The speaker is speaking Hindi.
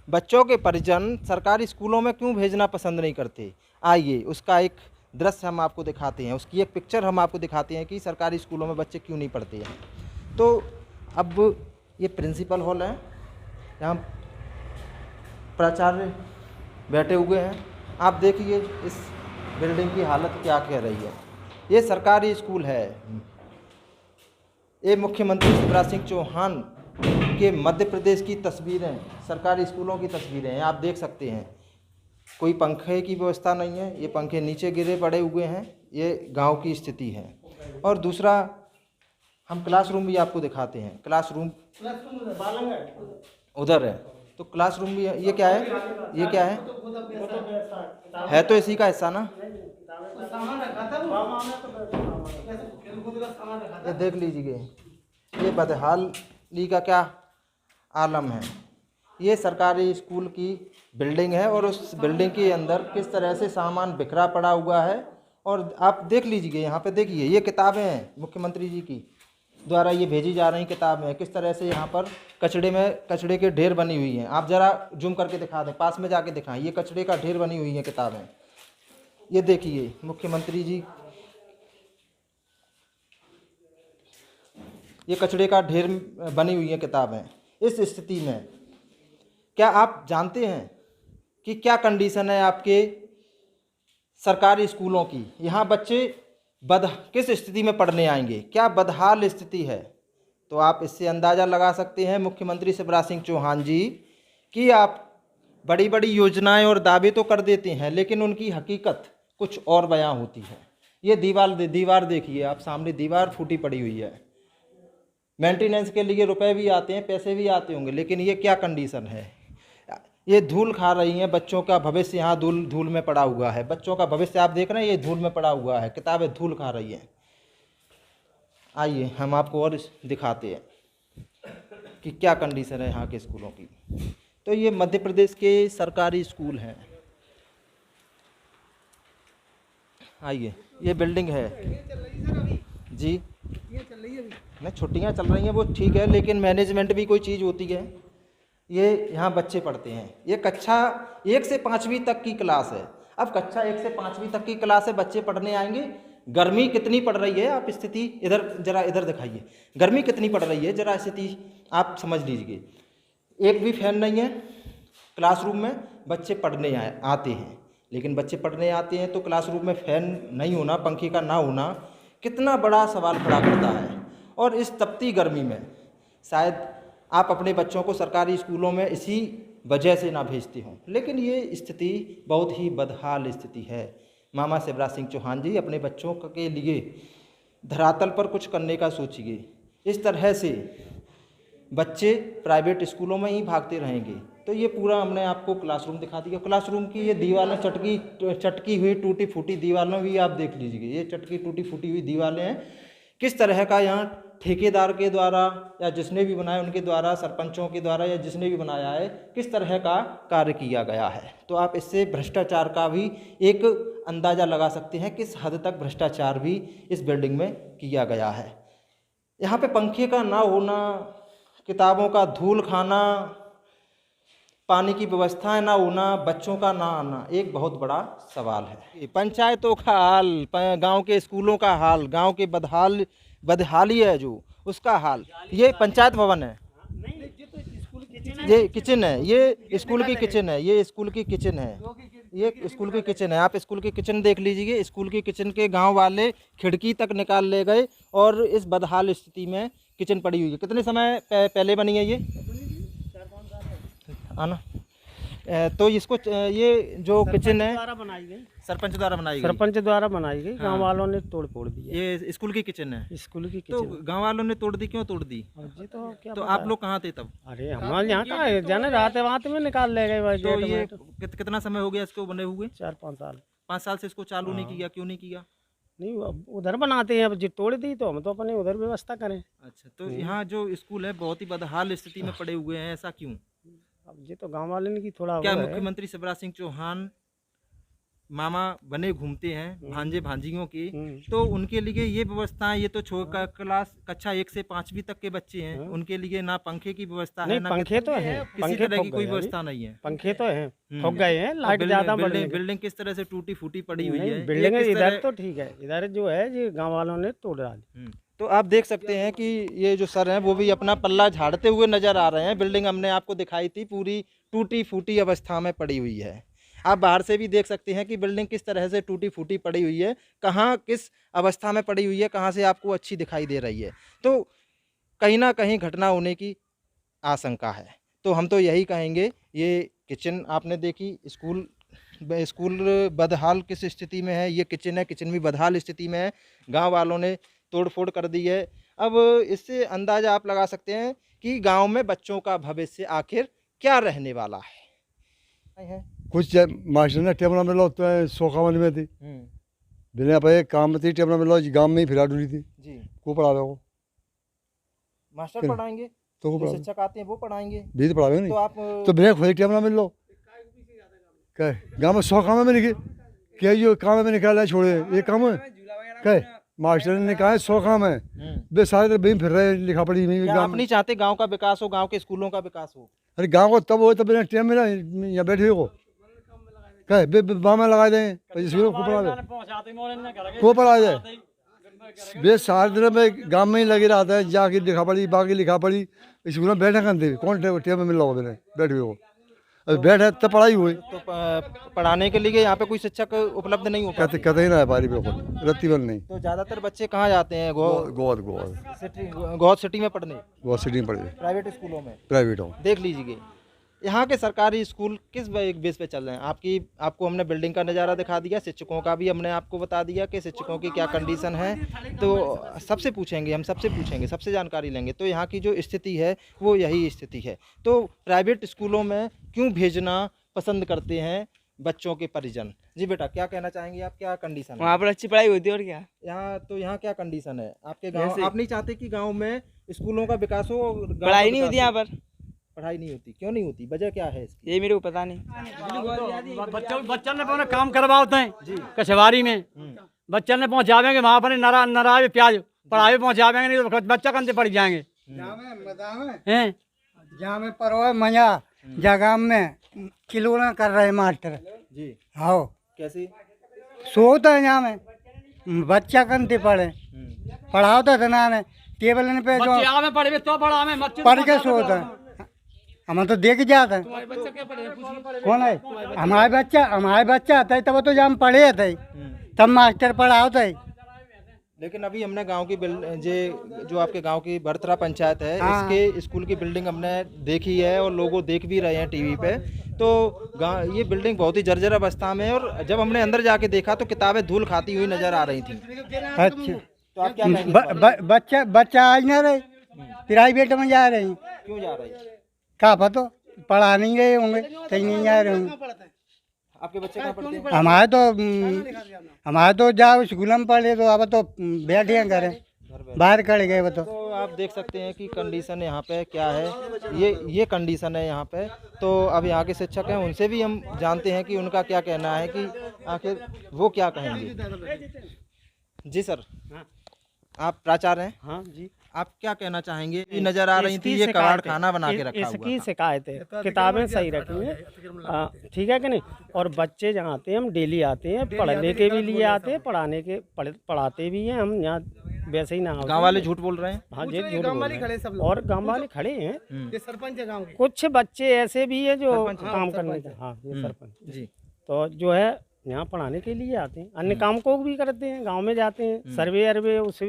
बच्चों के परिजन सरकारी स्कूलों में क्यों भेजना पसंद नहीं करते? आइए उसका एक दृश्य हम आपको दिखाते हैं, उसकी एक पिक्चर हम आपको दिखाते हैं कि सरकारी स्कूलों में बच्चे क्यों नहीं पढ़ते हैं। तो अब ये प्रिंसिपल हॉल है, यहाँ प्राचार्य बैठे हुए हैं। आप देखिए इस बिल्डिंग की हालत क्या कह रही है। ये सरकारी स्कूल है। ये मुख्यमंत्री शिवराज सिंह चौहान के मध्य प्रदेश की तस्वीरें, सरकारी स्कूलों की तस्वीरें हैं, आप देख सकते हैं। कोई पंखे की व्यवस्था नहीं है, ये पंखे नीचे गिरे पड़े हुए हैं। ये गांव की स्थिति है। और दूसरा हम क्लासरूम भी आपको दिखाते हैं। क्लासरूम उधर है, तो क्लासरूम भी ये क्या है, ये क्या है तो इसी का हिस्सा ना। ये देख लीजिए, ये बदहाली का क्या आलम है। ये सरकारी स्कूल की बिल्डिंग है और उस बिल्डिंग के अंदर किस तरह से सामान बिखरा पड़ा हुआ है। और आप देख लीजिए, यहाँ पे देखिए, ये किताबें हैं मुख्यमंत्री जी की द्वारा ये भेजी जा रही किताबें हैं। किस तरह से यहाँ पर कचड़े के ढेर बनी हुई हैं। आप ज़रा जूम करके दिखा दें, पास में जाके दिखाएं। ये कचड़े का ढेर बनी हुई हैं किताबें। ये देखिए मुख्यमंत्री जी, ये कचड़े का ढेर बनी हुई हैं किताबें। इस स्थिति में क्या आप जानते हैं कि क्या कंडीशन है आपके सरकारी स्कूलों की? यहाँ बच्चे किस स्थिति में पढ़ने आएंगे, क्या बदहाल स्थिति है। तो आप इससे अंदाज़ा लगा सकते हैं मुख्यमंत्री शिवराज सिंह चौहान जी कि आप बड़ी बड़ी योजनाएं और दावे तो कर देते हैं, लेकिन उनकी हकीकत कुछ और बयां होती है। ये दीवार देखिए, आप सामने दीवार फूटी पड़ी हुई है। मेंटेनेंस के लिए रुपए भी आते हैं, पैसे भी आते होंगे, लेकिन ये क्या कंडीशन है। ये धूल खा रही हैं, बच्चों का भविष्य यहाँ धूल में पड़ा हुआ है। बच्चों का भविष्य आप देख रहे हैं, ये धूल में पड़ा हुआ है, किताबें धूल खा रही हैं। आइए हम आपको और दिखाते हैं कि क्या कंडीशन है यहाँ के स्कूलों की। तो ये मध्य प्रदेश के सरकारी स्कूल हैं। आइए, ये बिल्डिंग है जी, नहीं छुट्टियाँ चल रही हैं वो ठीक है, लेकिन मैनेजमेंट भी कोई चीज़ होती है। ये यहाँ बच्चे पढ़ते हैं। ये कक्षा 1 से 5वीं तक की क्लास है। अब कक्षा 1 से 5वीं तक की क्लास है, बच्चे पढ़ने आएंगे। गर्मी कितनी पड़ रही है, आप स्थिति इधर दिखाइए। गर्मी कितनी पड़ रही है, जरा स्थिति आप समझ लीजिए। एक भी फैन नहीं है क्लासरूम में। बच्चे पढ़ने आते हैं, लेकिन बच्चे पढ़ने आते हैं तो क्लासरूम में फैन नहीं होना, पंखे का ना होना कितना बड़ा सवाल खड़ा करता है। और इस तपती गर्मी में शायद आप अपने बच्चों को सरकारी स्कूलों में इसी वजह से ना भेजते हों, लेकिन ये स्थिति बहुत ही बदहाल स्थिति है। मामा शिवराज सिंह चौहान जी, अपने बच्चों के लिए धरातल पर कुछ करने का सोचिए। इस तरह से बच्चे प्राइवेट स्कूलों में ही भागते रहेंगे। तो ये पूरा हमने आपको क्लासरूम दिखा दिया। क्लासरूम की ये दीवारें चटकी हुई टूटी फूटी दीवारें भी आप देख लीजिए। ये चटकी टूटी फूटी हुई दीवारें हैं। किस तरह का यहाँ ठेकेदार के द्वारा या जिसने भी बनाया उनके द्वारा, सरपंचों के द्वारा या जिसने भी बनाया है, किस तरह का कार्य किया गया है। तो आप इससे भ्रष्टाचार का भी एक अंदाज़ा लगा सकते हैं किस हद तक भ्रष्टाचार भी इस बिल्डिंग में किया गया है। यहाँ पे पंखे का ना होना, किताबों का धूल खाना, पानी की व्यवस्थाएं ना होना, बच्चों का ना आना एक बहुत बड़ा सवाल है। पंचायतों का हाल, गांव के स्कूलों का हाल, गांव के बदहाली है जो, उसका हाल। ये पंचायत भवन है, ये किचन है, ये स्कूल की किचन है, ये स्कूल की किचन है, ये स्कूल की किचन है। आप स्कूल की किचन देख लीजिए। स्कूल की किचन के गांव वाले खिड़की तक निकाल ले गए और इस बदहाल स्थिति में किचन पड़ी हुई है। कितने समय पहले बनी है ये आना? तो इसको ये जो किचन है सरपंच द्वारा बनाई गई। गांव वालों ने तोड़ फोड़ दी। ये स्कूल की किचन है, स्कूल की किचन। तो गांव वालों ने तोड़ दी, क्यों तोड़ दी जी? तो क्या तो आप लोग कहाँ थे तब? अरे हमारे यहाँ था, जाने रहते वहाँ में निकाल ले गए। तो ये कितना समय हो गया इसको बने हुए? 4-5 साल। 5 साल से इसको चालू नहीं किया, क्यों नहीं किया? नहीं, अब उधर बनाते हैं, अब जी तोड़ दी तो हम तो अपने उधर व्यवस्था करें। अच्छा, तो यहाँ जो स्कूल है बहुत ही बदहाल स्थिति में पड़े हुए हैं, ऐसा क्यों? अब ये तो गांव वाले की थोड़ा क्या मुख्यमंत्री शिवराज सिंह चौहान मामा बने घूमते हैं भांजे भांजियों की, तो उनके लिए ये व्यवस्था, ये तो क्लास कक्षा 1 से 5वीं तक के बच्चे हैं, उनके लिए ना पंखे की व्यवस्था है, ना पंखे तो है, किसी तरह की कोई व्यवस्था नहीं है। पंखे तो हैं, थक गए हैं, लाइट ज्यादा बढ़ने लगी। बिल्डिंग किस तरह से टूटी फूटी पड़ी हुई है। बिल्डिंग इधर तो ठीक है, इधर जो है ये गांव वालों ने तोड़ डाली। तो आप देख सकते हैं कि ये जो सर हैं वो भी अपना पल्ला झाड़ते हुए नजर आ रहे हैं। बिल्डिंग हमने आपको दिखाई थी, पूरी टूटी फूटी अवस्था में पड़ी हुई है। आप बाहर से भी देख सकते हैं कि बिल्डिंग किस तरह से टूटी फूटी पड़ी हुई है, कहाँ किस अवस्था में पड़ी हुई है, कहाँ से आपको अच्छी दिखाई दे रही है। तो कहीं ना कहीं घटना होने की आशंका है। तो हम तो यही कहेंगे, ये किचन आपने देखी, स्कूल बदहाल किस स्थिति में है, ये किचन है, किचन भी बदहाल स्थिति में है, गांव वालों ने तोड़ फोड़ कर दी है। अब इससे अंदाज़ा आप लगा सकते हैं कि गांव में बच्चों का भविष्य आखिर क्या रहने वाला है। कुछ मास्टर ने टेबल में लो तो 100 काम में थी बिना पे काम थी, टेबल में लो गांव में ही फिरा डूरी थी जी। को पढ़ा रहे हो, मास्टर पढ़ाएंगे तो जो शिक्षक आते हैं वो पढ़ाएंगे, भी तो पढ़ावे नहीं, तो आप तो बिना खोले टेबल में लो कह गांव में 100 काम में लिखे क्या जो काम में निकाला छोड़े ये काम है कह मास्टर ने कहा 100 काम है बे सारे तरफ भी फिर रहे लिखा पढ़ी में। आप नहीं चाहते गांव का विकास हो, गांव के स्कूलों का विकास हो? अरे गांव को तब हो तब बिना टाइम मिला यहाँ बैठे हो कह बामा लगा दें स्कूलों को पढ़ा दे को पढ़ा जाए बे सारे दिन में गांव में ही लगे रहता है, जाके लिखा पढ़ी बाकी लिखा पढ़ी स्कूल में बैठा करते कौन टाइम में मिल रहा हो बैठे हो बैठे तब पढ़ाई हुई। तो पढ़ाने के लिए यहाँ पे कोई शिक्षक उपलब्ध नहीं हो पाते? कतई ना है बारी बिल्कुल रत्तीबल नहीं। तो ज्यादातर बच्चे कहाँ जाते हैं? गौद सिटी में पढ़ने, गौद सिटी में पढ़े प्राइवेट स्कूलों में, प्राइवेट हो। देख लीजिए यहाँ के सरकारी स्कूल किस बेस पे चल रहे हैं। आपको हमने बिल्डिंग का नज़ारा दिखा दिया, शिक्षकों का भी हमने आपको बता दिया कि शिक्षकों की क्या कंडीशन है। तो सबसे पूछेंगे, हम सबसे पूछेंगे, सबसे जानकारी लेंगे। तो यहाँ की जो स्थिति है वो यही स्थिति है। तो प्राइवेट स्कूलों में क्यों भेजना पसंद करते हैं बच्चों के परिजन? जी बेटा, क्या कहना चाहेंगे आप? क्या कंडीशन है? वहाँ पर अच्छी पढ़ाई होती है और क्या यहाँ क्या कंडीशन है आपके गाँव? आप नहीं चाहते कि गाँव में स्कूलों का विकास हो? पढ़ाई नहीं होती यहाँ पर? पढ़ाई नहीं होती, क्यों नहीं होती? वजह क्या है इसकी? ये मेरे को पता नहीं। बच्चन ने अपना काम करवाते हैं कछवारी में, बच्चन ने पहुँचावेंगे वहाँ पर नाराज प्याज पढ़ाई पहुँचावेंगे, नहीं तो बच्चा कंधे पड़ जाएंगे। जहाँ में परवा मजा जगह में खिलौना कर रहे मास्टर जी। हाँ कैसी सोता है यहाँ में बच्चा कंधे पड़े पढ़ाओ तो ना टेबल पे जो पढ़े तो पढ़ के सोता है। हम तो देख जाते हैं कौन है हमारे बच्चा आता है तब तो जब हम पढ़े थे तब मास्टर पढ़ाओ थे। लेकिन अभी हमने गांव की जो आपके गांव की बड़तरा पंचायत है, इसके स्कूल की बिल्डिंग हमने देखी है और लोगों देख भी रहे हैं टीवी पे। तो ये बिल्डिंग बहुत ही जर्जर अवस्था में है और जब हमने अंदर जाके देखा तो किताबें धूल खाती हुई नजर आ रही थी। अच्छा, तो आप क्या कहेंगे? बच्चा आज ना रहे प्राइवेट में जा रहे हैं। क्यों जा रही? क्या पता पढ़ा नहीं रहे होंगे, कहीं नहीं जा रहे होंगे। आपके बच्चे कहाँ पढ़ते हैं? हमारे तो जाओ स्कूल में पढ़े तो अब तो बैठे घरे बाहर खड़े गए वो तो आप देख सकते हैं कि कंडीशन यहाँ पे क्या है। ये कंडीशन है यहाँ पे। तो अब यहाँ के शिक्षक हैं, उनसे भी हम जानते हैं कि उनका क्या कहना है, कि आखिर वो क्या कहेंगे। जी सर, आप प्राचार्य हैं? हाँ जी। आप क्या कहना चाहेंगे? नजर आ रही थी ये कबाड़ खाना बना के रखा हुआ इसकी शिकायत है, किताबें सही रखी हैं, ठीक है कि नहीं। और बच्चे जहाँ आते हैं हम डेली आते हैं, पढ़ने के भी लिए आते हैं, पढ़ाते भी हैं हम यहाँ। वैसे ही ना गांव वाले झूठ बोल रहे हैं? हाँ जी, झूठ बोल रहे हैं और गांव वाले खड़े हैं। ये सरपंच है गांव के। कुछ बच्चे ऐसे भी है जो काम करने का, हाँ ये सरपंच जी, तो जो है यहाँ पढ़ाने के लिए आते हैं, अन्य काम को भी करते हैं, गांव में जाते हैं सर्वे अर्वे उसे